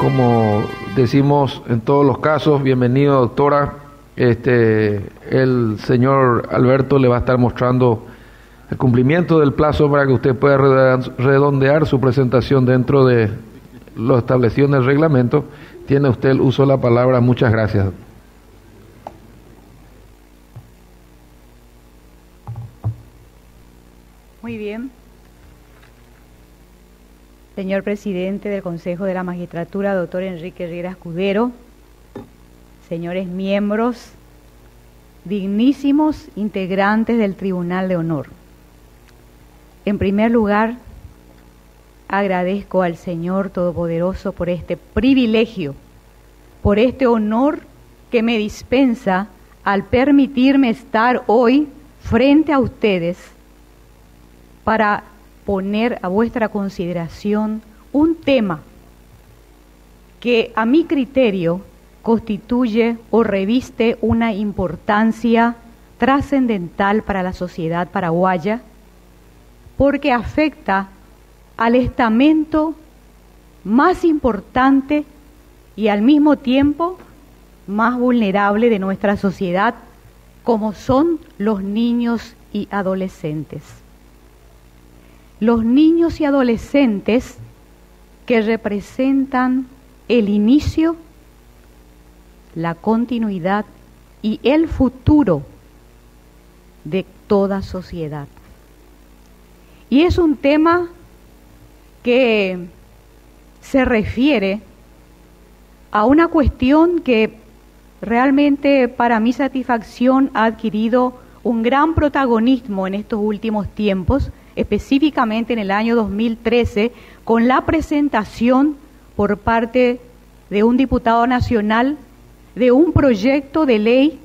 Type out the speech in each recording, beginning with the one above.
como decimos en todos los casos, bienvenido doctora. El señor Alberto le va a estar mostrando el cumplimiento del plazo para que usted pueda redondear su presentación dentro de lo establecido en el reglamento. Tiene usted el uso de la palabra. Muchas gracias. Muy bien. Señor presidente del Consejo de la Magistratura, doctor Enrique Riera Escudero, señores miembros, dignísimos integrantes del Tribunal de Honor. En primer lugar, agradezco al Señor Todopoderoso por este privilegio, por este honor que me dispensa al permitirme estar hoy frente a ustedes para poner a vuestra consideración un tema que a mi criterio constituye o reviste una importancia trascendental para la sociedad paraguaya, porque afecta al estamento más importante y al mismo tiempo más vulnerable de nuestra sociedad, como son los niños y adolescentes. Los niños y adolescentes que representan el inicio, la continuidad y el futuro de toda sociedad. Y es un tema que se refiere a una cuestión que realmente para mi satisfacción ha adquirido un gran protagonismo en estos últimos tiempos, específicamente en el año 2013, con la presentación por parte de un diputado nacional de un proyecto de ley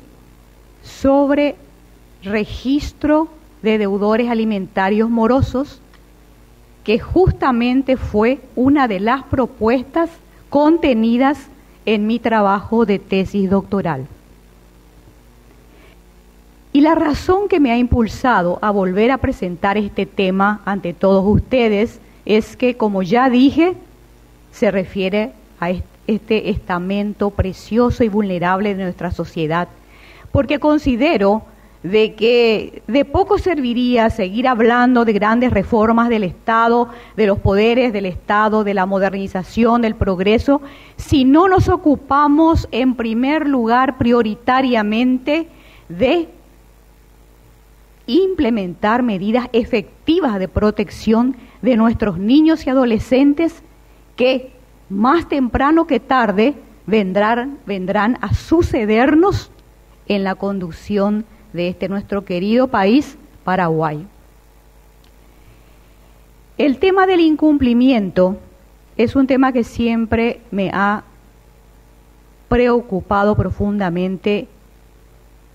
sobre registro de deudores alimentarios morosos, que justamente fue una de las propuestas contenidas en mi trabajo de tesis doctoral. Y la razón que me ha impulsado a volver a presentar este tema ante todos ustedes es que, como ya dije, se refiere a este estamento precioso y vulnerable de nuestra sociedad, porque considero de que de poco serviría seguir hablando de grandes reformas del Estado, de los poderes del Estado, de la modernización, del progreso, si no nos ocupamos en primer lugar prioritariamente de implementar medidas efectivas de protección de nuestros niños y adolescentes que más temprano que tarde vendrán a sucedernos en la conducción de este nuestro querido país, Paraguay. El tema del incumplimiento es un tema que siempre me ha preocupado profundamente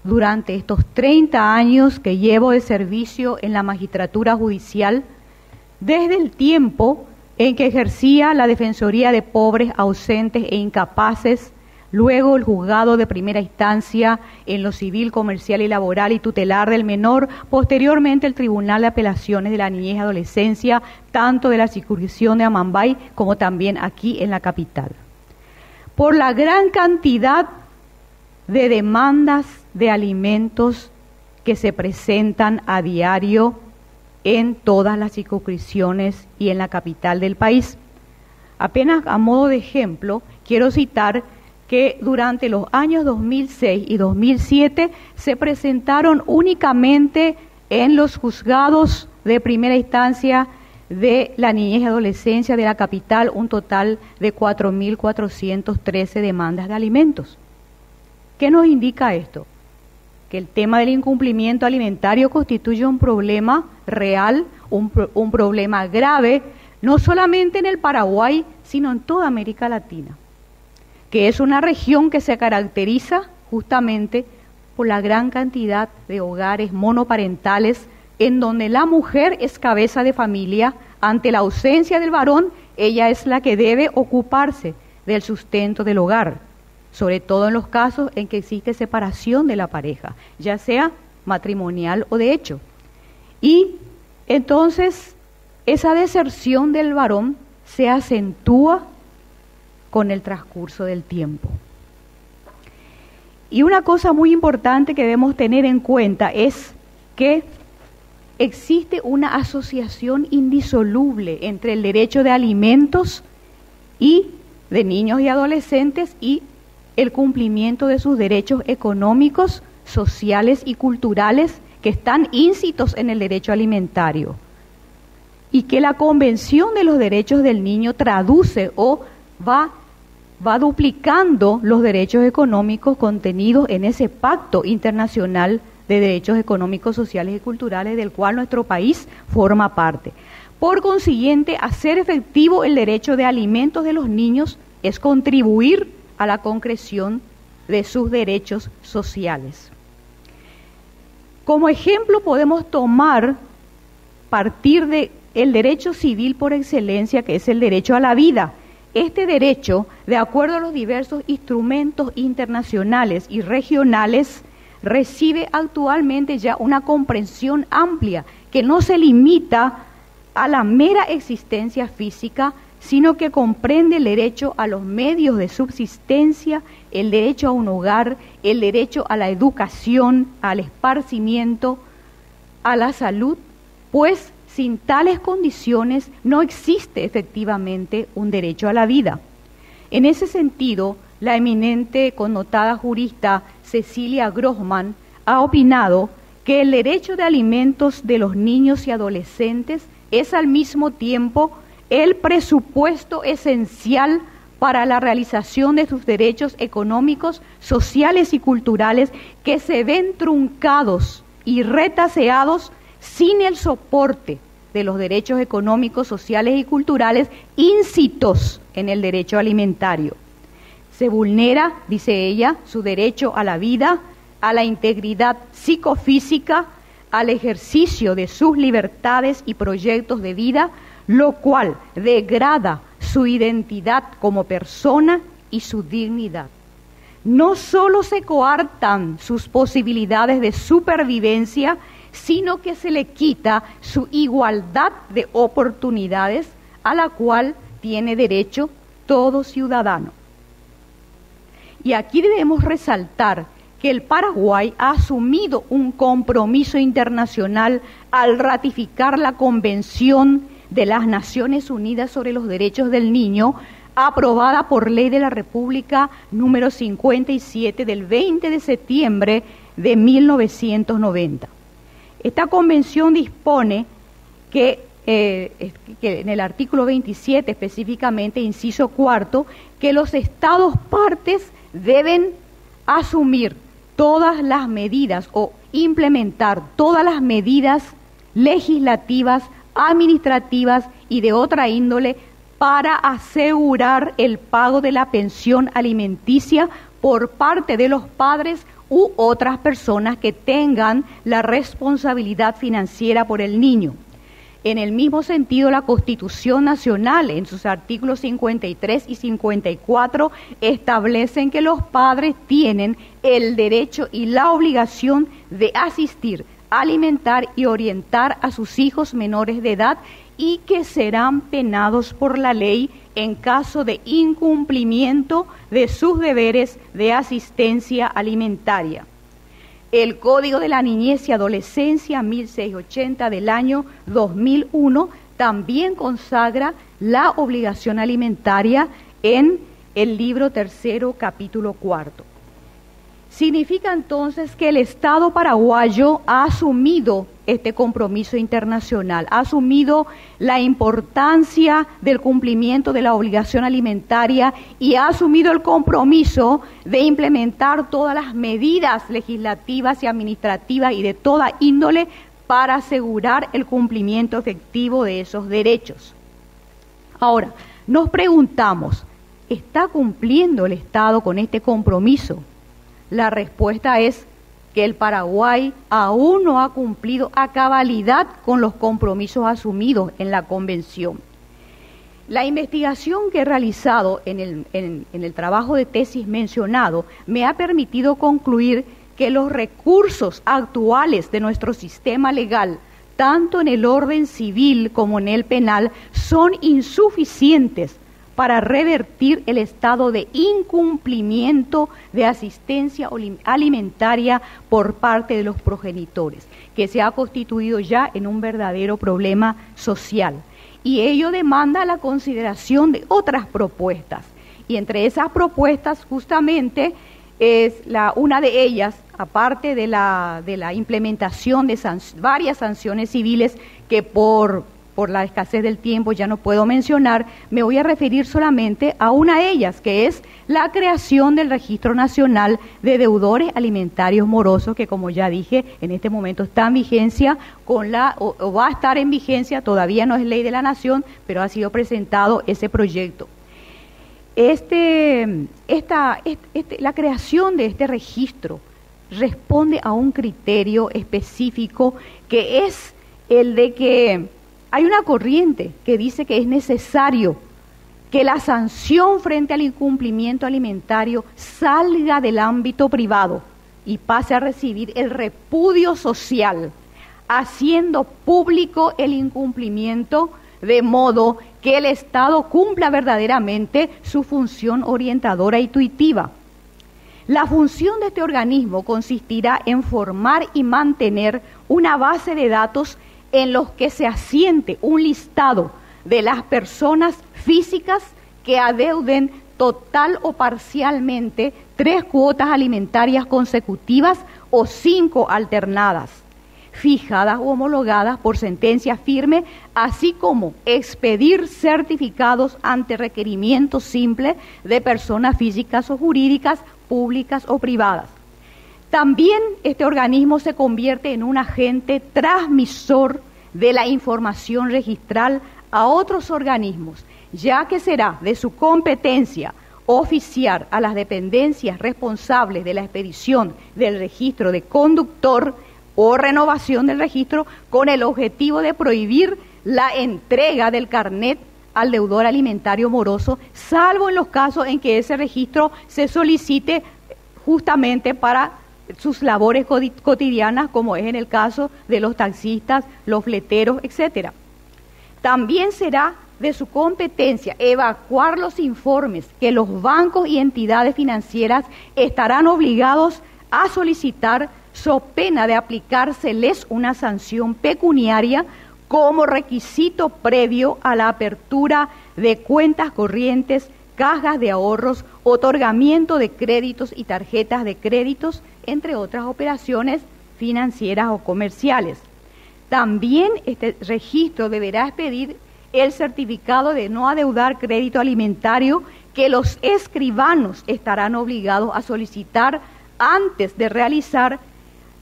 durante estos 30 años que llevo de servicio en la magistratura judicial, desde el tiempo en que ejercía la Defensoría de Pobres, Ausentes e Incapaces, luego el Juzgado de Primera Instancia en lo civil, comercial y laboral y tutelar del menor, posteriormente el Tribunal de Apelaciones de la Niñez y Adolescencia, tanto de la circunscripción de Amambay como también aquí en la capital. Por la gran cantidad de demandas de alimentos que se presentan a diario en todas las circunscripciones y en la capital del país. Apenas a modo de ejemplo, quiero citar que durante los años 2006 y 2007 se presentaron únicamente en los juzgados de primera instancia de la niñez y adolescencia de la capital un total de 4.413 demandas de alimentos. ¿Qué nos indica esto? Que el tema del incumplimiento alimentario constituye un problema real, un problema grave, no solamente en el Paraguay, sino en toda América Latina, que es una región que se caracteriza justamente por la gran cantidad de hogares monoparentales en donde la mujer es cabeza de familia. Ante la ausencia del varón, ella es la que debe ocuparse del sustento del hogar, sobre todo en los casos en que existe separación de la pareja, ya sea matrimonial o de hecho. Y entonces esa deserción del varón se acentúa con el transcurso del tiempo. Y una cosa muy importante que debemos tener en cuenta es que existe una asociación indisoluble entre el derecho de alimentos y de niños y adolescentes y el cumplimiento de sus derechos económicos, sociales y culturales que están íncitos en el derecho alimentario, y que la Convención de los Derechos del Niño traduce o va duplicando los derechos económicos contenidos en ese pacto internacional de derechos económicos, sociales y culturales del cual nuestro país forma parte. Por consiguiente, hacer efectivo el derecho de alimentos de los niños es contribuir a la concreción de sus derechos sociales. Como ejemplo podemos partir de el derecho civil por excelencia, que es el derecho a la vida. Este derecho, de acuerdo a los diversos instrumentos internacionales y regionales, recibe actualmente ya una comprensión amplia que no se limita a la mera existencia física, sino que comprende el derecho a los medios de subsistencia, el derecho a un hogar, el derecho a la educación, al esparcimiento, a la salud, pues sin tales condiciones no existe efectivamente un derecho a la vida. En ese sentido, la eminente connotada jurista Cecilia Grossman ha opinado que el derecho de alimentos de los niños y adolescentes es al mismo tiempo el presupuesto esencial para la realización de sus derechos económicos, sociales y culturales que se ven truncados y retaseados sin el soporte de los derechos económicos, sociales y culturales íncitos en el derecho alimentario. Se vulnera, dice ella, su derecho a la vida, a la integridad psicofísica, al ejercicio de sus libertades y proyectos de vida, lo cual degrada su identidad como persona y su dignidad. No solo se coartan sus posibilidades de supervivencia, sino que se le quita su igualdad de oportunidades a la cual tiene derecho todo ciudadano. Y aquí debemos resaltar que el Paraguay ha asumido un compromiso internacional al ratificar la Convención de las Naciones Unidas sobre los Derechos del Niño, aprobada por Ley de la República número 57 del 20 de septiembre de 1990. Esta convención dispone que en el artículo 27 específicamente, inciso cuarto, que los Estados partes deben asumir todas las medidas o implementar todas las medidas legislativas, administrativas y de otra índole para asegurar el pago de la pensión alimenticia por parte de los padres u otras personas que tengan la responsabilidad financiera por el niño. En el mismo sentido, la Constitución Nacional, en sus artículos 53 y 54, establecen que los padres tienen el derecho y la obligación de asistir, alimentar y orientar a sus hijos menores de edad y que serán penados por la ley en caso de incumplimiento de sus deberes de asistencia alimentaria. El Código de la Niñez y Adolescencia 1680 del año 2001 también consagra la obligación alimentaria en el libro tercero, capítulo cuarto. Significa entonces que el Estado paraguayo ha asumido este compromiso internacional, ha asumido la importancia del cumplimiento de la obligación alimentaria y ha asumido el compromiso de implementar todas las medidas legislativas y administrativas y de toda índole para asegurar el cumplimiento efectivo de esos derechos. Ahora, nos preguntamos, ¿está cumpliendo el Estado con este compromiso? La respuesta es que el Paraguay aún no ha cumplido a cabalidad con los compromisos asumidos en la Convención. La investigación que he realizado en el trabajo de tesis mencionado me ha permitido concluir que los recursos actuales de nuestro sistema legal, tanto en el orden civil como en el penal, son insuficientes para revertir el estado de incumplimiento de asistencia alimentaria por parte de los progenitores, que se ha constituido ya en un verdadero problema social. Y ello demanda la consideración de otras propuestas. Y entre esas propuestas justamente es una de ellas, aparte de la implementación de varias sanciones civiles que por la escasez del tiempo ya no puedo mencionar, me voy a referir solamente a una de ellas, que es la creación del Registro Nacional de Deudores Alimentarios Morosos, que como ya dije, en este momento está en vigencia o va a estar en vigencia, todavía no es ley de la Nación, pero ha sido presentado ese proyecto. La creación de este registro responde a un criterio específico, que es el de que hay una corriente que dice que es necesario que la sanción frente al incumplimiento alimentario salga del ámbito privado y pase a recibir el repudio social, haciendo público el incumplimiento, de modo que el Estado cumpla verdaderamente su función orientadora y tuitiva. La función de este organismo consistirá en formar y mantener una base de datos en los que se asiente un listado de las personas físicas que adeuden total o parcialmente 3 cuotas alimentarias consecutivas o 5 alternadas, fijadas o homologadas por sentencia firme, así como expedir certificados ante requerimiento simple de personas físicas o jurídicas, públicas o privadas. También este organismo se convierte en un agente transmisor de la información registral a otros organismos, ya que será de su competencia oficiar a las dependencias responsables de la expedición del registro de conductor o renovación del registro, con el objetivo de prohibir la entrega del carnet al deudor alimentario moroso, salvo en los casos en que ese registro se solicite justamente para sus labores cotidianas, como es en el caso de los taxistas, los fleteros, etc. También será de su competencia evacuar los informes que los bancos y entidades financieras estarán obligados a solicitar, so pena de aplicárseles una sanción pecuniaria como requisito previo a la apertura de cuentas corrientes, cajas de ahorros, otorgamiento de créditos y tarjetas de créditos, entre otras operaciones financieras o comerciales. También este registro deberá expedir el certificado de no adeudar crédito alimentario, que los escribanos estarán obligados a solicitar antes de realizar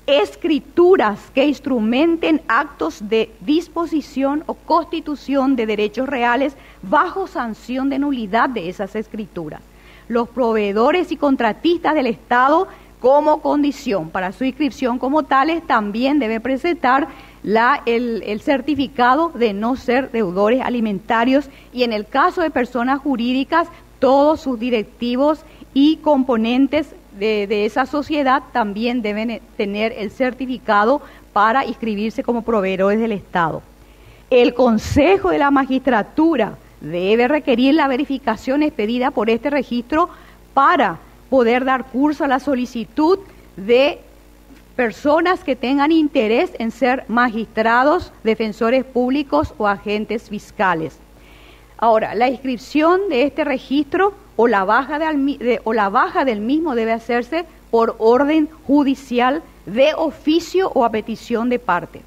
escrituras que instrumenten actos de disposición o constitución de derechos reales bajo sanción de nulidad de esas escrituras. Los proveedores y contratistas del Estado, como condición para su inscripción como tales, también deben presentar el certificado de no ser deudores alimentarios, y en el caso de personas jurídicas, todos sus directivos y componentes de esa sociedad también deben tener el certificado para inscribirse como proveedores del Estado. El Consejo de la Magistratura debe requerir la verificación expedida por este registro para poder dar curso a la solicitud de personas que tengan interés en ser magistrados, defensores públicos o agentes fiscales. Ahora, la inscripción de este registro o la baja del mismo debe hacerse por orden judicial de oficio o a petición de parte.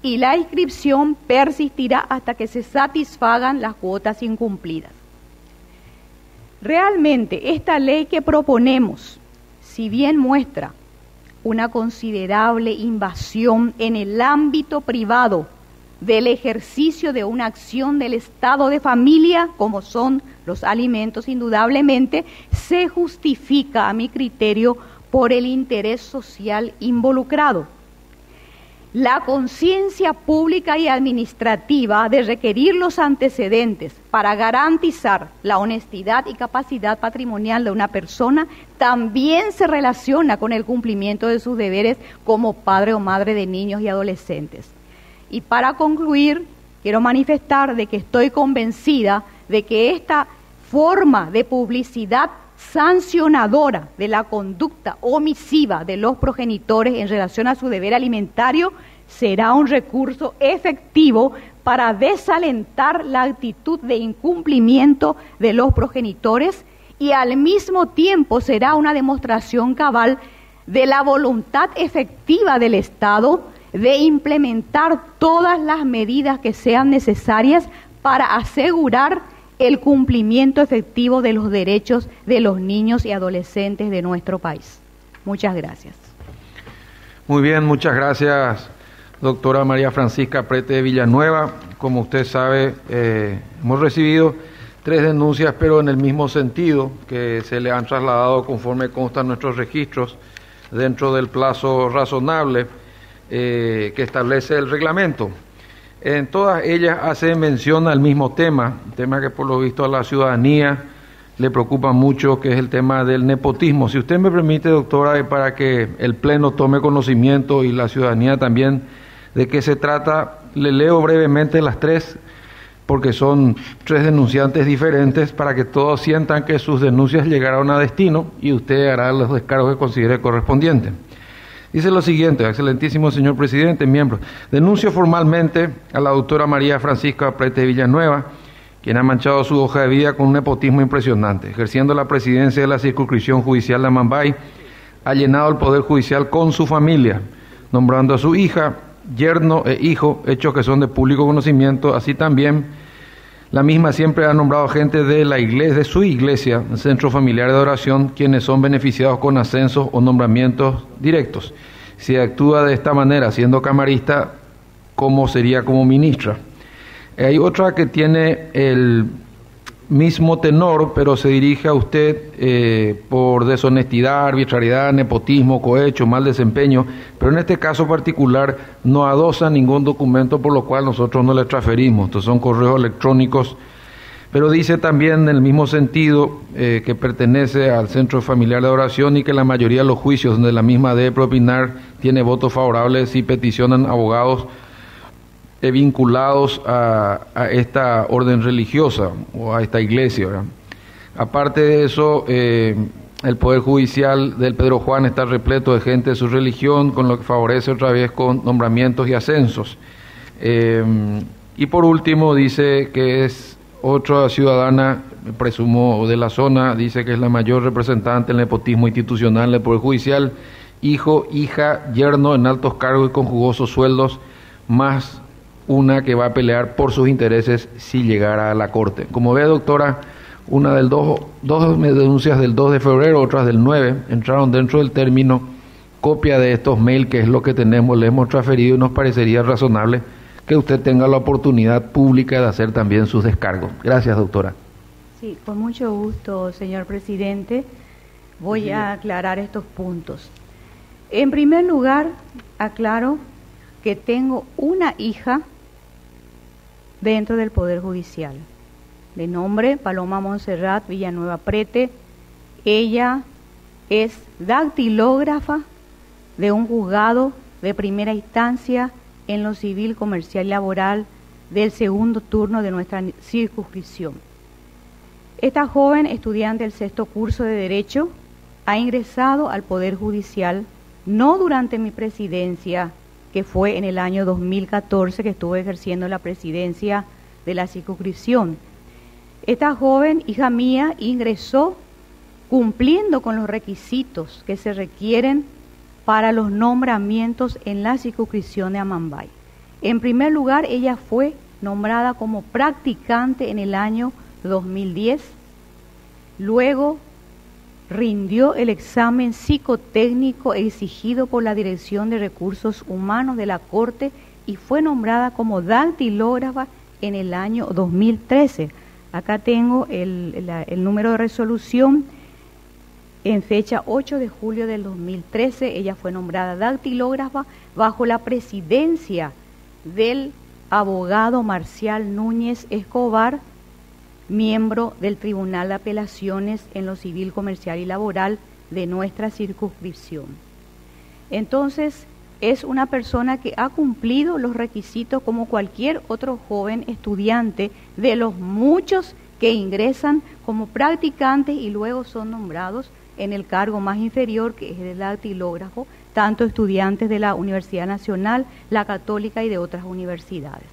Y la inscripción persistirá hasta que se satisfagan las cuotas incumplidas. Realmente, esta ley que proponemos, si bien muestra una considerable invasión en el ámbito privado del ejercicio de una acción del Estado de familia, como son los alimentos, indudablemente, se justifica, a mi criterio, por el interés social involucrado. La conciencia pública y administrativa de requerir los antecedentes para garantizar la honestidad y capacidad patrimonial de una persona también se relaciona con el cumplimiento de sus deberes como padre o madre de niños y adolescentes. Y para concluir, quiero manifestar de que estoy convencida de que esta forma de publicidad sancionadora de la conducta omisiva de los progenitores en relación a su deber alimentario será un recurso efectivo para desalentar la actitud de incumplimiento de los progenitores y al mismo tiempo será una demostración cabal de la voluntad efectiva del Estado de implementar todas las medidas que sean necesarias para asegurar el cumplimiento efectivo de los derechos de los niños y adolescentes de nuestro país. Muchas gracias. Muy bien, muchas gracias, doctora María Francisca Prete de Villanueva. Como usted sabe, hemos recibido 3 denuncias, pero en el mismo sentido, que se le han trasladado conforme constan nuestros registros dentro del plazo razonable que establece el reglamento. En todas ellas hace mención al mismo tema que por lo visto a la ciudadanía le preocupa mucho, que es el tema del nepotismo. Si usted me permite, doctora, para que el Pleno tome conocimiento y la ciudadanía también de qué se trata, le leo brevemente las 3, porque son 3 denunciantes diferentes, para que todos sientan que sus denuncias llegaron a destino y usted hará los descargos que considere correspondientes. Dice lo siguiente: excelentísimo señor presidente, miembros, denuncio formalmente a la doctora María Francisca Prete de Villanueva, quien ha manchado su hoja de vida con un nepotismo impresionante. Ejerciendo la presidencia de la circunscripción judicial de Amambay, ha llenado el Poder Judicial con su familia, nombrando a su hija, yerno e hijo, hechos que son de público conocimiento. Así también, la misma siempre ha nombrado gente de la iglesia, de su iglesia, el Centro Familiar de Oración, quienes son beneficiados con ascensos o nombramientos directos. Si actúa de esta manera, siendo camarista, ¿cómo sería como ministra? Hay otra que tiene el mismo tenor, pero se dirige a usted por deshonestidad, arbitrariedad, nepotismo, cohecho, mal desempeño, pero en este caso particular no adosa ningún documento, por lo cual nosotros no le transferimos. Estos son correos electrónicos, pero dice también en el mismo sentido que pertenece al Centro Familiar de Oración y que la mayoría de los juicios donde la misma debe propinar tiene votos favorables y peticionan abogados vinculados a esta orden religiosa o a esta iglesia, ¿verdad? Aparte de eso, el Poder Judicial del Pedro Juan está repleto de gente de su religión, con lo que favorece otra vez con nombramientos y ascensos. Y por último dice que es otra ciudadana, presumo de la zona, dice que es la mayor representante del nepotismo institucional del Poder Judicial, hijo, hija, yerno en altos cargos y con jugosos sueldos, más una que va a pelear por sus intereses si llegara a la Corte. Como ve, doctora, una del dos denuncias del 2 de febrero, otras del 9, entraron dentro del término copia de estos mails, que es lo que tenemos, le hemos transferido y nos parecería razonable que usted tenga la oportunidad pública de hacer también sus descargos. Gracias, doctora. Sí, con mucho gusto, señor presidente. Voy a aclarar estos puntos. En primer lugar, aclaro que tengo una hija dentro del Poder Judicial, de nombre Paloma Montserrat Villanueva Prete. Ella es dactilógrafa de un juzgado de primera instancia en lo civil, comercial y laboral del segundo turno de nuestra circunscripción. Esta joven estudiante del 6º curso de Derecho ha ingresado al Poder Judicial no durante mi presidencia, que fue en el año 2014 que estuve ejerciendo la presidencia de la circunscripción. Esta joven, hija mía, ingresó cumpliendo con los requisitos que se requieren para los nombramientos en la circunscripción de Amambay. En primer lugar, ella fue nombrada como practicante en el año 2010, luego rindió el examen psicotécnico exigido por la Dirección de Recursos Humanos de la Corte y fue nombrada como dactilógrafa en el año 2013. Acá tengo el número de resolución. En fecha 8 de julio del 2013, ella fue nombrada dactilógrafa bajo la presidencia del abogado Marcial Núñez Escobar, miembro del Tribunal de Apelaciones en lo civil, comercial y laboral de nuestra circunscripción. Entonces, es una persona que ha cumplido los requisitos como cualquier otro joven estudiante de los muchos que ingresan como practicantes y luego son nombrados en el cargo más inferior, que es el dactilógrafo, tanto estudiantes de la Universidad Nacional, la Católica y de otras universidades.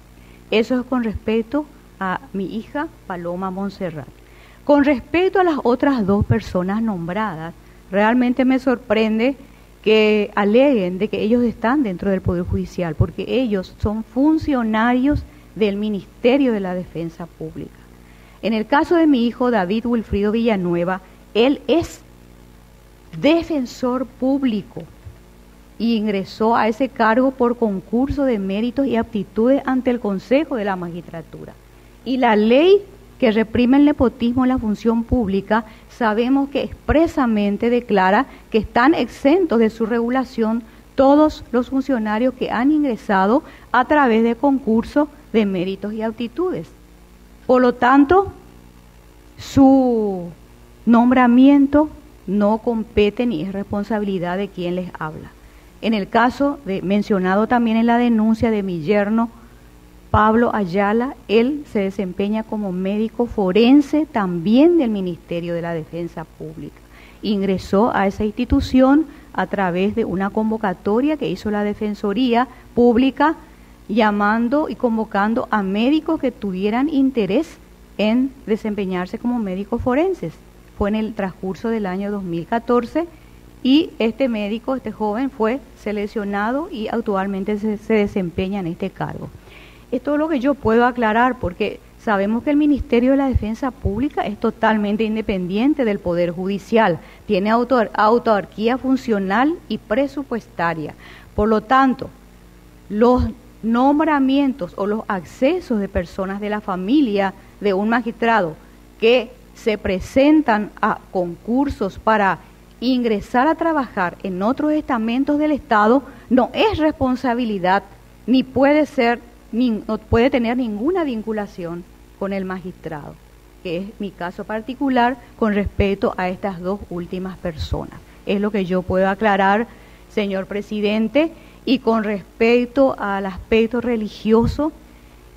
Eso es con respecto a mi hija Paloma Montserrat. Con respecto a las otras dos personas nombradas, realmente me sorprende que aleguen de que ellos están dentro del Poder Judicial, porque ellos son funcionarios del Ministerio de la Defensa Pública. En el caso de mi hijo David Wilfrido Villanueva, él es defensor público y ingresó a ese cargo por concurso de méritos y aptitudes ante el Consejo de la Magistratura. Y la ley que reprime el nepotismo en la función pública, sabemos que expresamente declara que están exentos de su regulación todos los funcionarios que han ingresado a través de concursos de méritos y aptitudes. Por lo tanto, su nombramiento no compete ni es responsabilidad de quien les habla. En el caso mencionado también en la denuncia de mi yerno, Pablo Ayala, él se desempeña como médico forense también del Ministerio de la Defensa Pública. Ingresó a esa institución a través de una convocatoria que hizo la Defensoría Pública, llamando y convocando a médicos que tuvieran interés en desempeñarse como médicos forenses. Fue en el transcurso del año 2014 y este médico, este joven, fue seleccionado y actualmente se desempeña en este cargo. Esto es lo que yo puedo aclarar, porque sabemos que el Ministerio de la Defensa Pública es totalmente independiente del Poder Judicial, tiene autarquía funcional y presupuestaria. Por lo tanto, los nombramientos o los accesos de personas de la familia de un magistrado que se presentan a concursos para ingresar a trabajar en otros estamentos del Estado no es responsabilidad ni puede tener ninguna vinculación con el magistrado, que es mi caso particular con respecto a estas dos últimas personas. Es lo que yo puedo aclarar, señor presidente, y con respecto al aspecto religioso,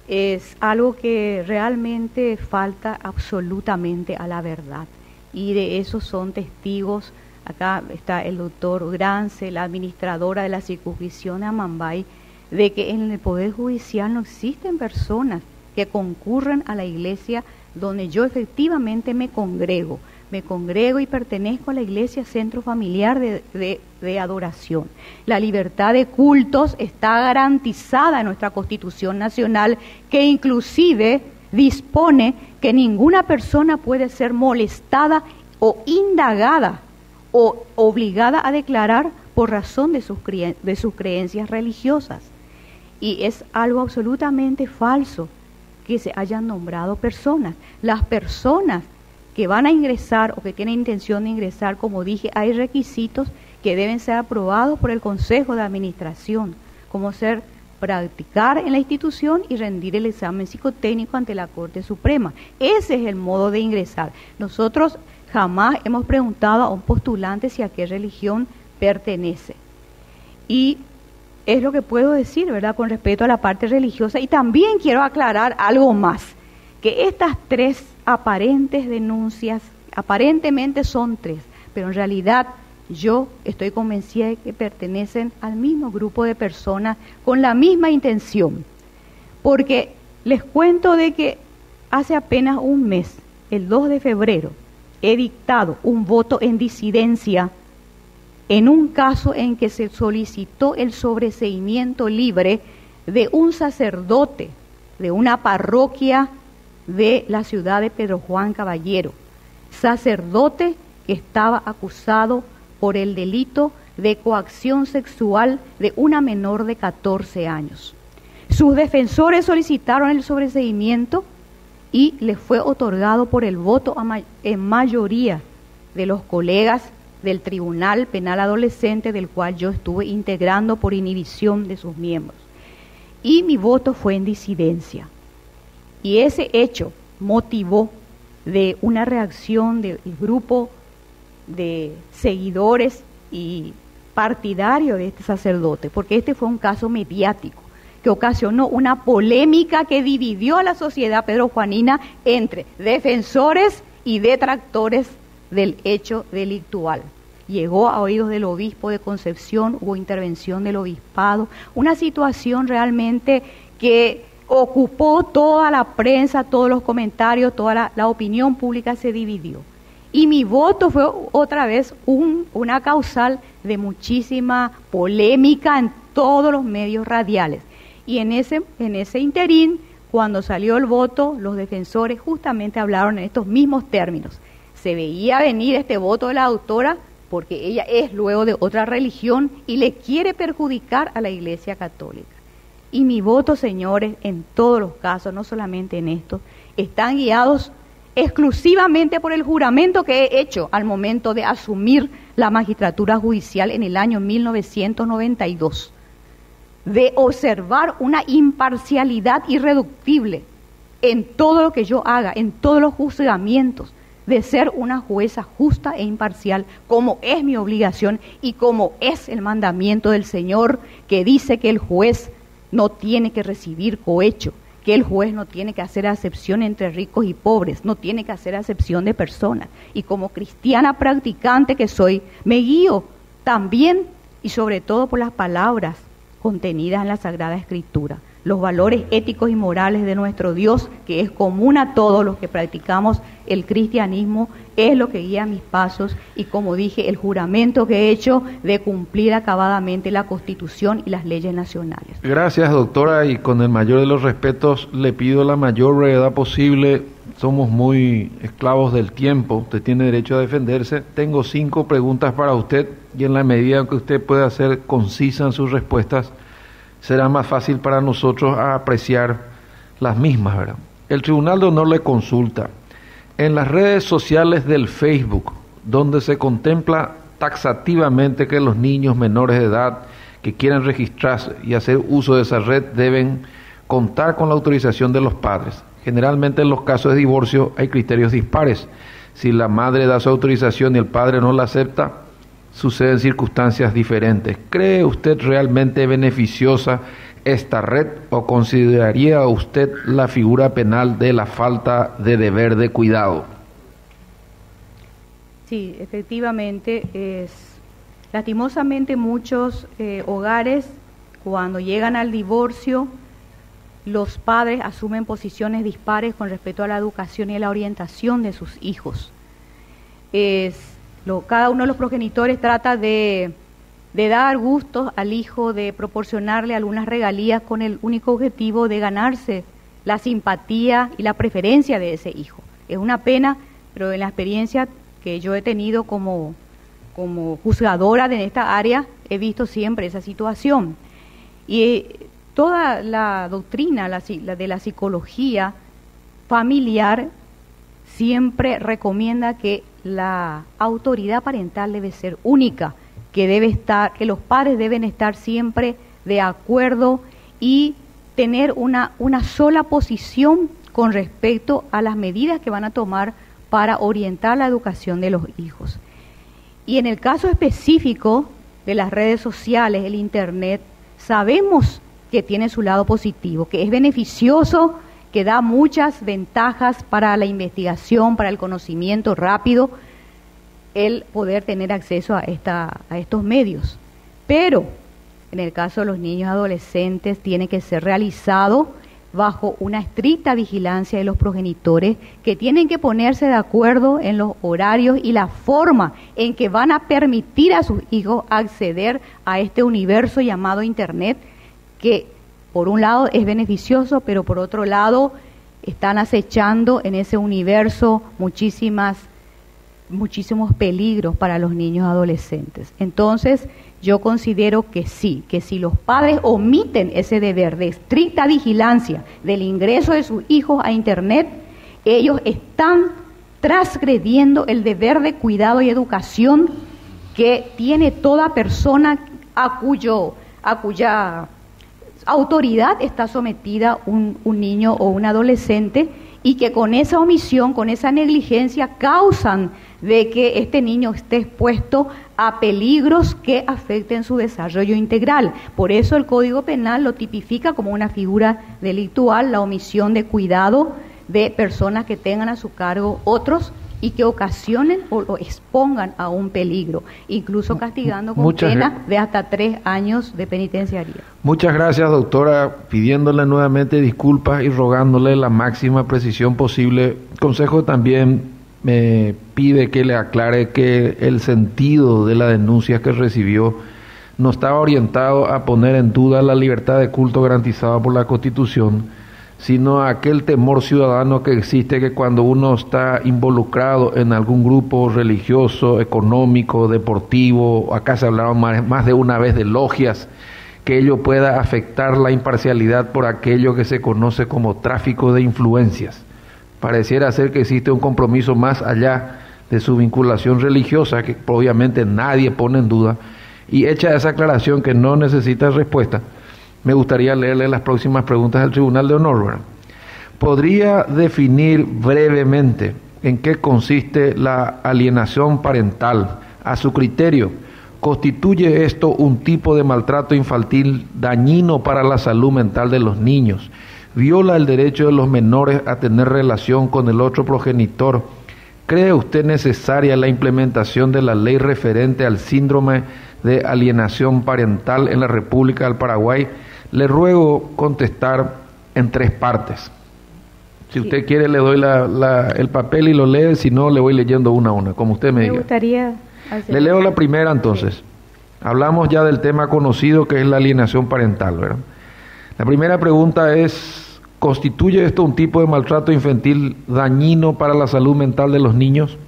es algo que realmente falta absolutamente a la verdad. Y de eso son testigos, acá está el doctor Grance, la administradora de la circunscripción de Amambay, de que en el Poder Judicial no existen personas que concurren a la iglesia donde yo efectivamente me congrego y pertenezco a la Iglesia Centro Familiar de Adoración. La libertad de cultos está garantizada en nuestra Constitución Nacional, que inclusive dispone que ninguna persona puede ser molestada o indagada o obligada a declarar por razón de sus creencias religiosas. Y es algo absolutamente falso que se hayan nombrado personas. Las personas que van a ingresar o que tienen intención de ingresar, como dije, hay requisitos que deben ser aprobados por el Consejo de Administración, como ser practicar en la institución y rendir el examen psicotécnico ante la Corte Suprema. Ese es el modo de ingresar. Nosotros jamás hemos preguntado a un postulante si a qué religión pertenece. Y es lo que puedo decir, ¿verdad?, con respecto a la parte religiosa. Y también quiero aclarar algo más, que estas tres aparentes denuncias, aparentemente son tres, pero en realidad yo estoy convencida de que pertenecen al mismo grupo de personas con la misma intención. Porque les cuento de que hace apenas un mes, el 2 de febrero, he dictado un voto en disidencia en un caso en que se solicitó el sobreseimiento libre de un sacerdote de una parroquia de la ciudad de Pedro Juan Caballero, sacerdote que estaba acusado por el delito de coacción sexual de una menor de 14 años. Sus defensores solicitaron el sobreseimiento y le fue otorgado por el voto en mayoría de los colegas del Tribunal Penal Adolescente, del cual yo estuve integrando por inhibición de sus miembros. Y mi voto fue en disidencia. Y ese hecho motivó de una reacción del grupo de seguidores y partidarios de este sacerdote, porque este fue un caso mediático. que ocasionó una polémica que dividió a la sociedad pedrojuanina entre defensores y detractores del hecho delictual. Llegó a oídos del obispo de Concepción, hubo intervención del obispado, una situación realmente que ocupó toda la prensa, todos los comentarios, toda la opinión pública se dividió. Y mi voto fue otra vez una causal de muchísima polémica en todos los medios radiales. Y en ese interín, cuando salió el voto, los defensores justamente hablaron en estos mismos términos. Se veía venir este voto de la doctora porque ella es luego de otra religión y le quiere perjudicar a la Iglesia Católica. Y mi voto, señores, en todos los casos, no solamente en estos, están guiados exclusivamente por el juramento que he hecho al momento de asumir la magistratura judicial en el año 1992, de observar una imparcialidad irreductible en todo lo que yo haga, en todos los juzgamientos, de ser una jueza justa e imparcial, como es mi obligación y como es el mandamiento del Señor, que dice que el juez no tiene que recibir cohecho, que el juez no tiene que hacer acepción entre ricos y pobres, no tiene que hacer acepción de personas. Y como cristiana practicante que soy, me guío también y sobre todo por las palabras contenidas en la Sagrada Escritura, los valores éticos y morales de nuestro Dios, que es común a todos los que practicamos el cristianismo, es lo que guía mis pasos y, como dije, el juramento que he hecho de cumplir acabadamente la Constitución y las leyes nacionales. Gracias, doctora, y con el mayor de los respetos le pido la mayor brevedad posible. Somos muy esclavos del tiempo, usted tiene derecho a defenderse. Tengo 5 preguntas para usted y en la medida en que usted pueda ser concisa en sus respuestas, será más fácil para nosotros apreciar las mismas, ¿verdad? El Tribunal de Honor le consulta. En las redes sociales del Facebook, donde se contempla taxativamente que los niños menores de edad que quieran registrarse y hacer uso de esa red deben contar con la autorización de los padres. Generalmente en los casos de divorcio hay criterios dispares. Si la madre da su autorización y el padre no la acepta, suceden circunstancias diferentes. ¿Cree usted realmente beneficiosa esta red o consideraría usted la figura penal de la falta de deber de cuidado? Sí, efectivamente, lastimosamente muchos hogares, cuando llegan al divorcio, los padres asumen posiciones dispares con respecto a la educación y a la orientación de sus hijos. Cada uno de los progenitores trata de dar gustos al hijo, de proporcionarle algunas regalías con el único objetivo de ganarse la simpatía y la preferencia de ese hijo. Es una pena, pero en la experiencia que yo he tenido como juzgadora de esta área, he visto siempre esa situación. Y toda la doctrina de la psicología familiar siempre recomienda que la autoridad parental debe ser única, que los padres deben estar siempre de acuerdo y tener una sola posición con respecto a las medidas que van a tomar para orientar la educación de los hijos. Y en el caso específico de las redes sociales, el Internet, sabemos que tiene su lado positivo, que es beneficioso, que da muchas ventajas para la investigación, para el conocimiento rápido, el poder tener acceso a estos medios. Pero en el caso de los niños y adolescentes tiene que ser realizado bajo una estricta vigilancia de los progenitores, que tienen que ponerse de acuerdo en los horarios y la forma en que van a permitir a sus hijos acceder a este universo llamado Internet, que por un lado es beneficioso, pero por otro lado están acechando en ese universo muchísimos peligros para los niños y adolescentes. Entonces, yo considero que sí, que si los padres omiten ese deber de estricta vigilancia del ingreso de sus hijos a Internet, ellos están transgrediendo el deber de cuidado y educación que tiene toda persona a cuya autoridad está sometida un niño o un adolescente, y que con esa omisión, con esa negligencia, causan de que este niño esté expuesto a peligros que afecten su desarrollo integral. Por eso el Código Penal lo tipifica como una figura delictual, la omisión de cuidado de personas que tengan a su cargo otros y que ocasionen o lo expongan a un peligro, incluso castigando con pena de hasta 3 años de penitenciaría. Muchas gracias, doctora, pidiéndole nuevamente disculpas y rogándole la máxima precisión posible. El Consejo también me pide que le aclare que el sentido de la denuncia que recibió no estaba orientado a poner en duda la libertad de culto garantizada por la Constitución, sino aquel temor ciudadano que existe, que cuando uno está involucrado en algún grupo religioso, económico, deportivo, acá se hablaba más de una vez de logias, que ello pueda afectar la imparcialidad por aquello que se conoce como tráfico de influencias. Pareciera ser que existe un compromiso más allá de su vinculación religiosa, que obviamente nadie pone en duda, y hecha esa aclaración que no necesita respuesta, me gustaría leerle las próximas preguntas del Tribunal de Honor, ¿verdad? ¿Podría definir brevemente en qué consiste la alienación parental? A su criterio, ¿constituye esto un tipo de maltrato infantil dañino para la salud mental de los niños? ¿Viola el derecho de los menores a tener relación con el otro progenitor? ¿Cree usted necesaria la implementación de la ley referente al síndrome de alienación parental en la República del Paraguay? Le ruego contestar en 3 partes. Si usted quiere le doy el papel y lo lee, si no le voy leyendo una a una, como usted me diga. Me gustaría le leo la primera entonces. Sí. Hablamos ya del tema conocido que es la alienación parental, ¿verdad? La primera pregunta es, ¿constituye esto un tipo de maltrato infantil dañino para la salud mental de los niños?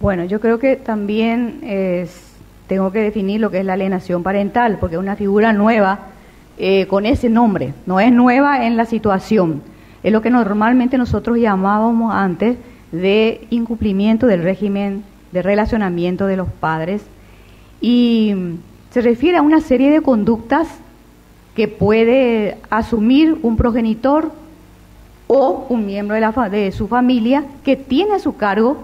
Bueno, yo creo que también tengo que definir lo que es la alienación parental, porque es una figura nueva con ese nombre, no es nueva en la situación, es lo que normalmente nosotros llamábamos antes de incumplimiento del régimen de relacionamiento de los padres, y se refiere a una serie de conductas que puede asumir un progenitor o un miembro de su familia que tiene a su cargo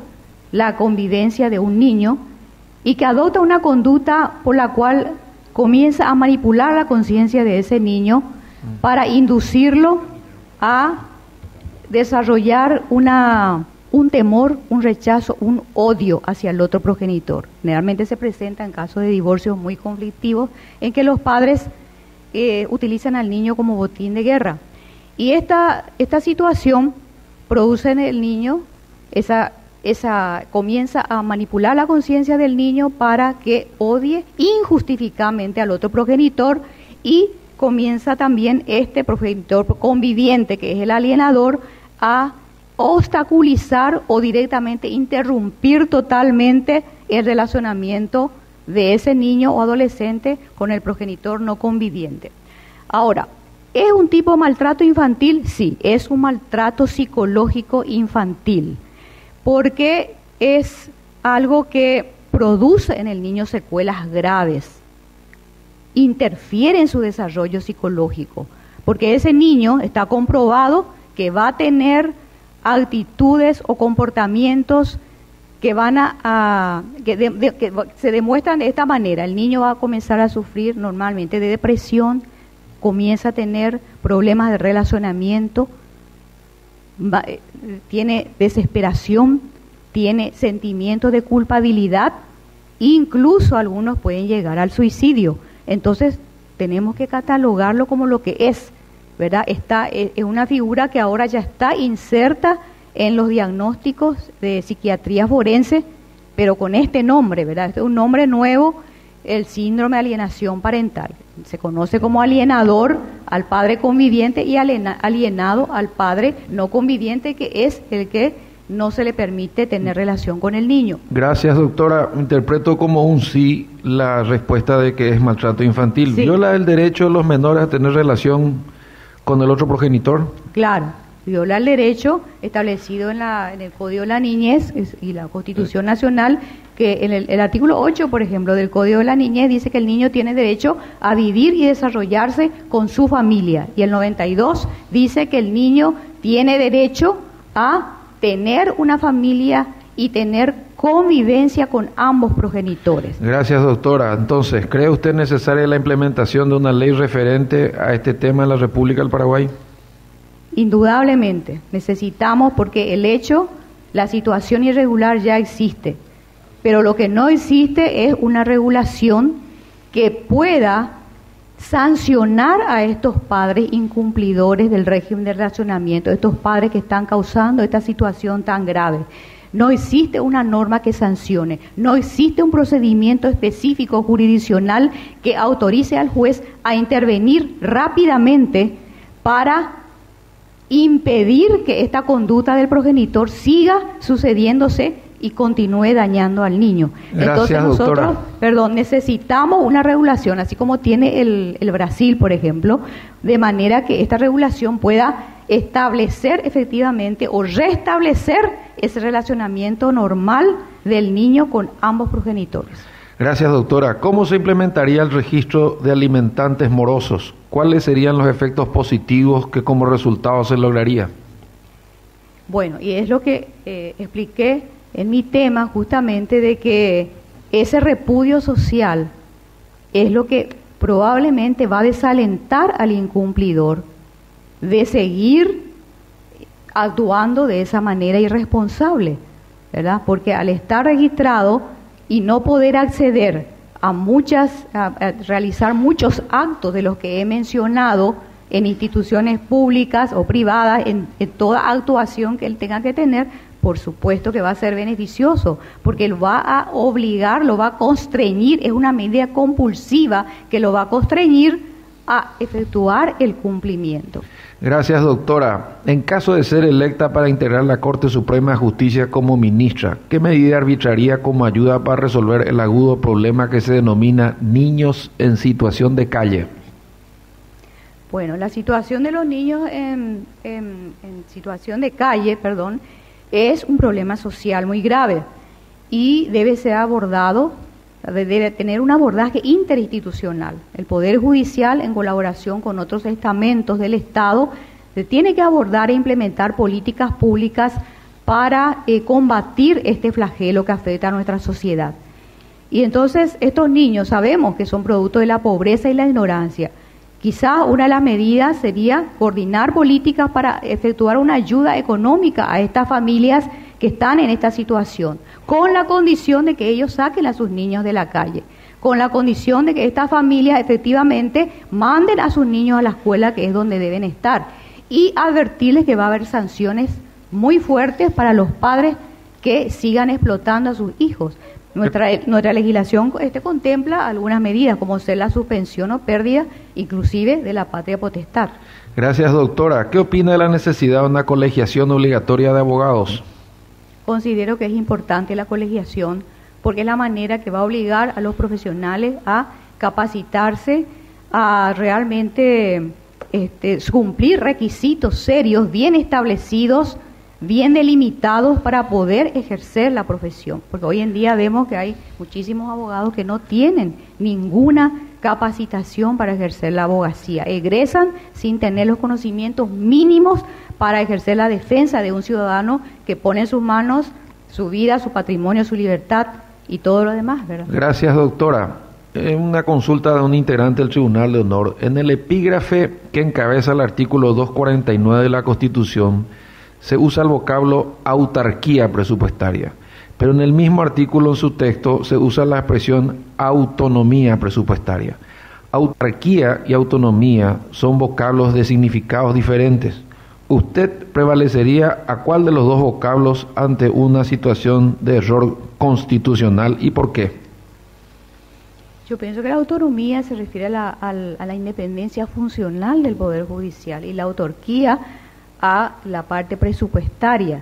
la convivencia de un niño y que adopta una conducta por la cual comienza a manipular la conciencia de ese niño para inducirlo a desarrollar un temor, un rechazo, un odio hacia el otro progenitor. Generalmente se presenta en casos de divorcios muy conflictivos en que los padres utilizan al niño como botín de guerra. Y esta situación produce en el niño comienza a manipular la conciencia del niño para que odie injustificadamente al otro progenitor, y comienza también este progenitor conviviente, que es el alienador, a obstaculizar o directamente interrumpir totalmente el relacionamiento de ese niño o adolescente con el progenitor no conviviente. Ahora, ¿es un tipo de maltrato infantil? Sí, es un maltrato psicológico infantil, porque es algo que produce en el niño secuelas graves, interfiere en su desarrollo psicológico, porque ese niño está comprobado que va a tener actitudes o comportamientos que van que se demuestran de esta manera. El niño va a comenzar a sufrir normalmente de depresión, comienza a tener problemas de relacionamiento, tiene desesperación, tiene sentimientos de culpabilidad, incluso algunos pueden llegar al suicidio. Entonces tenemos que catalogarlo como lo que es, ¿verdad? Es una figura que ahora ya está inserta en los diagnósticos de psiquiatría forense, pero con este nombre, ¿verdad? Este es un nombre nuevo, el síndrome de alienación parental. Se conoce como alienador al padre conviviente y alienado al padre no conviviente, que es el que no se le permite tener relación con el niño. Gracias, doctora. Interpreto como un sí la respuesta de que es maltrato infantil. Sí. ¿Viola el derecho de los menores a tener relación con el otro progenitor? Claro, viola el derecho establecido en el Código de la Niñez y la Constitución Nacional, que en el artículo 8, por ejemplo, del Código de la Niñez dice que el niño tiene derecho a vivir y desarrollarse con su familia, y el 92 dice que el niño tiene derecho a tener una familia y tener convivencia con ambos progenitores. Gracias, doctora. Entonces, ¿cree usted necesaria la implementación de una ley referente a este tema en la República del Paraguay? Indudablemente, necesitamos, porque el hecho, la situación irregular ya existe, pero lo que no existe es una regulación que pueda sancionar a estos padres incumplidores del régimen de racionamiento, estos padres que están causando esta situación tan grave. No existe una norma que sancione, no existe un procedimiento específico jurisdiccional que autorice al juez a intervenir rápidamente para impedir que esta conducta del progenitor siga sucediéndose y continúe dañando al niño. Gracias, entonces nosotros, doctora. Necesitamos una regulación, así como tiene el Brasil, por ejemplo, de manera que esta regulación pueda establecer efectivamente o restablecer ese relacionamiento normal del niño con ambos progenitores. Gracias, doctora. ¿Cómo se implementaría el registro de alimentantes morosos? ¿Cuáles serían los efectos positivos que como resultado se lograría? Bueno, y es lo que expliqué en mi tema, justamente, de que ese repudio social es lo que probablemente va a desalentar al incumplidor de seguir actuando de esa manera irresponsable, ¿verdad? Porque al estar registrado y no poder acceder a realizar muchos actos de los que he mencionado en instituciones públicas o privadas, en toda actuación que él tenga que tener, por supuesto que va a ser beneficioso, porque lo va a obligar, lo va a constreñir, es una medida compulsiva que lo va a constreñir a efectuar el cumplimiento. Gracias, doctora. En caso de ser electa para integrar la Corte Suprema de Justicia como ministra, ¿qué medida arbitraría como ayuda para resolver el agudo problema que se denomina niños en situación de calle? Bueno, la situación de los niños en situación de calle, es un problema social muy grave y debe ser abordado, debe tener un abordaje interinstitucional. El Poder Judicial, en colaboración con otros estamentos del Estado, se tiene que abordar e implementar políticas públicas para combatir este flagelo que afecta a nuestra sociedad. Y entonces estos niños sabemos que son producto de la pobreza y la ignorancia. Quizá una de las medidas sería coordinar políticas para efectuar una ayuda económica a estas familias que están en esta situación, con la condición de que ellos saquen a sus niños de la calle, con la condición de que estas familias efectivamente manden a sus niños a la escuela, que es donde deben estar, y advertirles que va a haber sanciones muy fuertes para los padres que sigan explotando a sus hijos. Nuestra legislación contempla algunas medidas, como ser la suspensión o pérdida, inclusive de la patria potestad. Gracias, doctora. ¿Qué opina de la necesidad de una colegiación obligatoria de abogados? Considero que es importante la colegiación porque es la manera que va a obligar a los profesionales a capacitarse, a realmente cumplir requisitos serios, bien establecidos, bien delimitados para poder ejercer la profesión, porque hoy en día vemos que hay muchísimos abogados que no tienen ninguna capacitación para ejercer la abogacía, egresan sin tener los conocimientos mínimos para ejercer la defensa de un ciudadano que pone en sus manos su vida, su patrimonio, su libertad y todo lo demás, ¿verdad? Gracias, doctora. En una consulta de un integrante del Tribunal de Honor, en el epígrafe que encabeza el artículo 249 de la Constitución, se usa el vocablo autarquía presupuestaria, pero en el mismo artículo, en su texto, se usa la expresión autonomía presupuestaria. Autarquía y autonomía son vocablos de significados diferentes. ¿Usted prevalecería a cuál de los dos vocablos ante una situación de error constitucional y por qué? Yo pienso que la autonomía se refiere a la independencia funcional del Poder Judicial y la autarquía a la parte presupuestaria,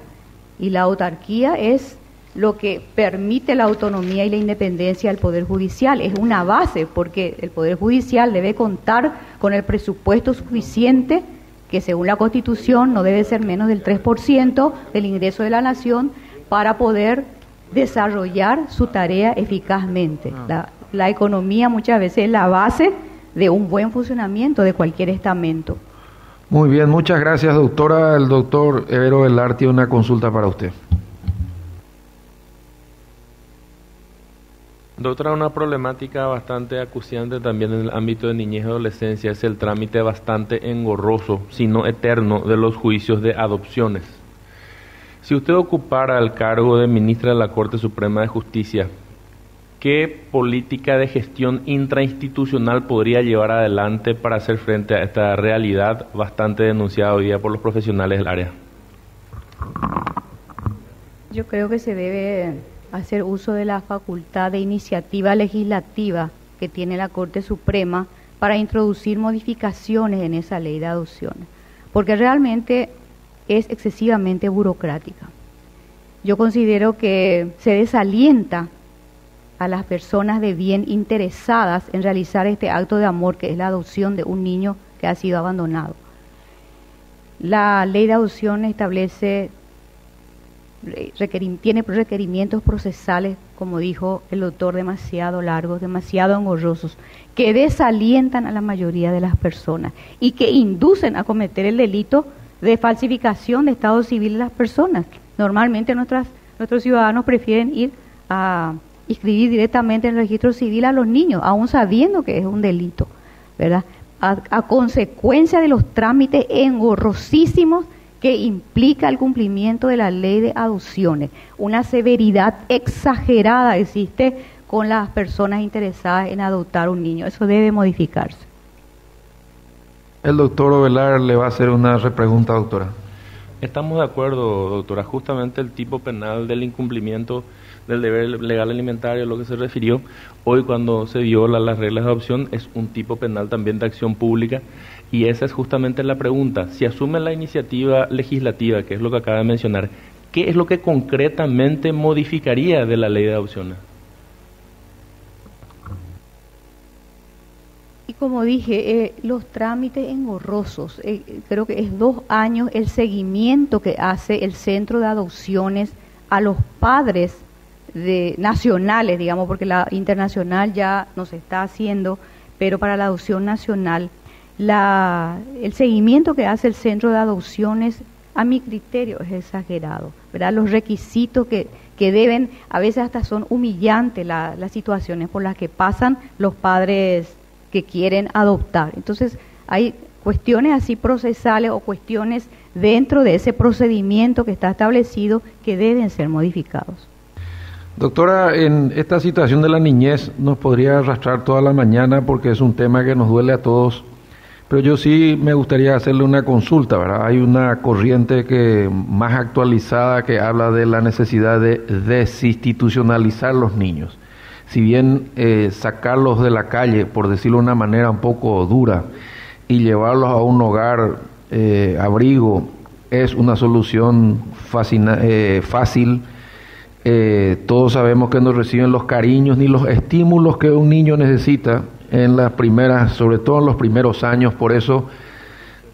y la autarquía es lo que permite la autonomía y la independencia del Poder Judicial, es una base porque el Poder Judicial debe contar con el presupuesto suficiente, que según la Constitución no debe ser menos del 3% del ingreso de la nación, para poder desarrollar su tarea eficazmente. La economía muchas veces es la base de un buen funcionamiento de cualquier estamento. Muy bien, muchas gracias, doctora. El doctor Evero Velar tiene una consulta para usted. Doctora, una problemática bastante acuciante también en el ámbito de niñez y adolescencia es el trámite bastante engorroso, si no eterno, de los juicios de adopciones. Si usted ocupara el cargo de ministra de la Corte Suprema de Justicia, ¿qué política de gestión intrainstitucional podría llevar adelante para hacer frente a esta realidad bastante denunciada hoy día por los profesionales del área? Yo creo que se debe hacer uso de la facultad de iniciativa legislativa que tiene la Corte Suprema para introducir modificaciones en esa ley de adopciones, porque realmente es excesivamente burocrática. Yo considero que se desalienta a las personas de bien interesadas en realizar este acto de amor que es la adopción de un niño que ha sido abandonado. La ley de adopción establece tiene requerimientos procesales, como dijo el doctor, demasiado largos, demasiado engorrosos, que desalientan a la mayoría de las personas y que inducen a cometer el delito de falsificación de estado civil de las personas. Normalmente nuestros ciudadanos prefieren ir a inscribir directamente en el registro civil a los niños, aún sabiendo que es un delito, ¿verdad? A consecuencia de los trámites engorrosísimos que implica el cumplimiento de la ley de adopciones. Una severidad exagerada existe con las personas interesadas en adoptar un niño. Eso debe modificarse. El doctor Velar le va a hacer una repregunta, doctora. Estamos de acuerdo, doctora. Justamente el tipo penal del incumplimiento del deber legal alimentario, a lo que se refirió, hoy cuando se violan las reglas de adopción, es un tipo penal también de acción pública. Y esa es justamente la pregunta. Si asume la iniciativa legislativa, que es lo que acaba de mencionar, ¿qué es lo que concretamente modificaría de la ley de adopciones? Y como dije, los trámites engorrosos, creo que es 2 años el seguimiento que hace el centro de adopciones a los padres nacionales, digamos, porque la internacional ya no se está haciendo, pero para la adopción nacional, el seguimiento que hace el centro de adopciones, a mi criterio, es exagerado, ¿verdad? Los requisitos que deben, a veces hasta son humillantes las situaciones por las que pasan los padres que quieren adoptar. Entonces, hay cuestiones así procesales o cuestiones dentro de ese procedimiento que está establecido que deben ser modificados. Doctora, en esta situación de la niñez nos podría arrastrar toda la mañana porque es un tema que nos duele a todos. Pero yo sí me gustaría hacerle una consulta, ¿verdad? Hay una corriente más actualizada que habla de la necesidad de desinstitucionalizar los niños. Si bien sacarlos de la calle, por decirlo de una manera un poco dura, y llevarlos a un hogar, abrigo, es una solución fácil. Todos sabemos que no reciben los cariños ni los estímulos que un niño necesita sobre todo en los primeros años. Por eso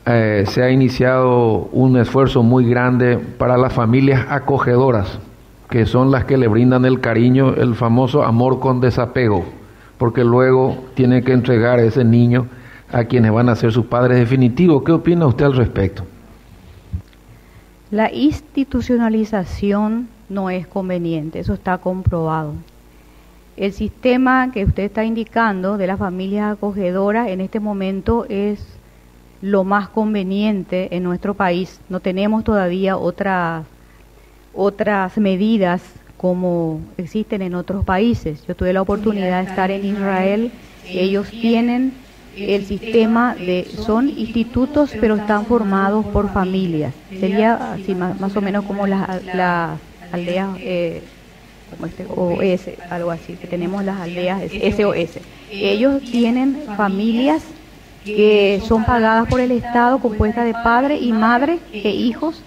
se ha iniciado un esfuerzo muy grande para las familias acogedoras, que son las que le brindan el cariño, el famoso amor con desapego, porque luego tiene que entregar a ese niño a quienes van a ser sus padres definitivos. ¿Qué opina usted al respecto? La institucionalización no es conveniente, eso está comprobado. El sistema que usted está indicando de las familias acogedoras en este momento es lo más conveniente en nuestro país. No tenemos todavía otras medidas como existen en otros países. Yo tuve la oportunidad de estar en Israel. Ellos tienen el sistema son institutos, pero están formados por familias. Sería así más o menos como las aldeas como OS, algo así, que tenemos las aldeas SOS. Ellos tienen familias que son pagadas por el Estado, compuestas de padre y madre e hijos,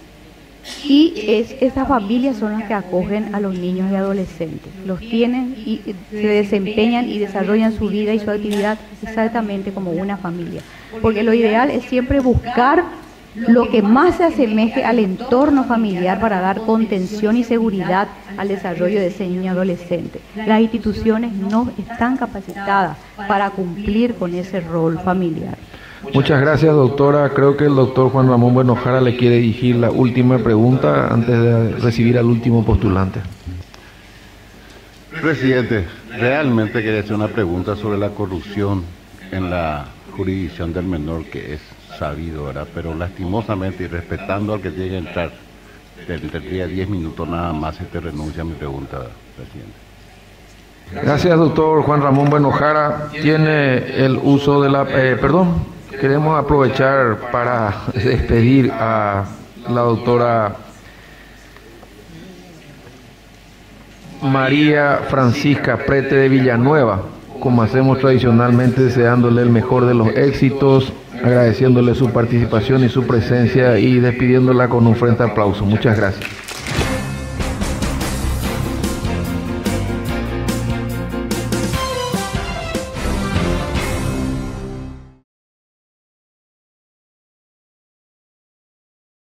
y esas familias son las que acogen a los niños y adolescentes. Los tienen y se desempeñan y desarrollan su vida y su actividad exactamente como una familia. Porque lo ideal es siempre buscar lo que más se asemeje al entorno familiar para dar contención y seguridad al desarrollo de ese niño adolescente. Las instituciones no están capacitadas para cumplir con ese rol familiar. Muchas gracias, doctora. Creo que el doctor Juan Ramón Buenojara le quiere dirigir la última pregunta antes de recibir al último postulante. Presidente, realmente quería hacer una pregunta sobre la corrupción en la jurisdicción del menor, que es sabido, ¿verdad? Pero lastimosamente, y respetando al que tiene que entrar, tendría 10 minutos nada más y te renuncia a mi pregunta, presidente. Gracias, doctor Juan Ramón Buenojara. Tiene el uso de la... queremos aprovechar para despedir a la doctora María Francisca Prete de Villanueva, como hacemos tradicionalmente, deseándole el mejor de los éxitos, agradeciéndole su participación y su presencia y despidiéndola con un fuerte aplauso. Muchas gracias.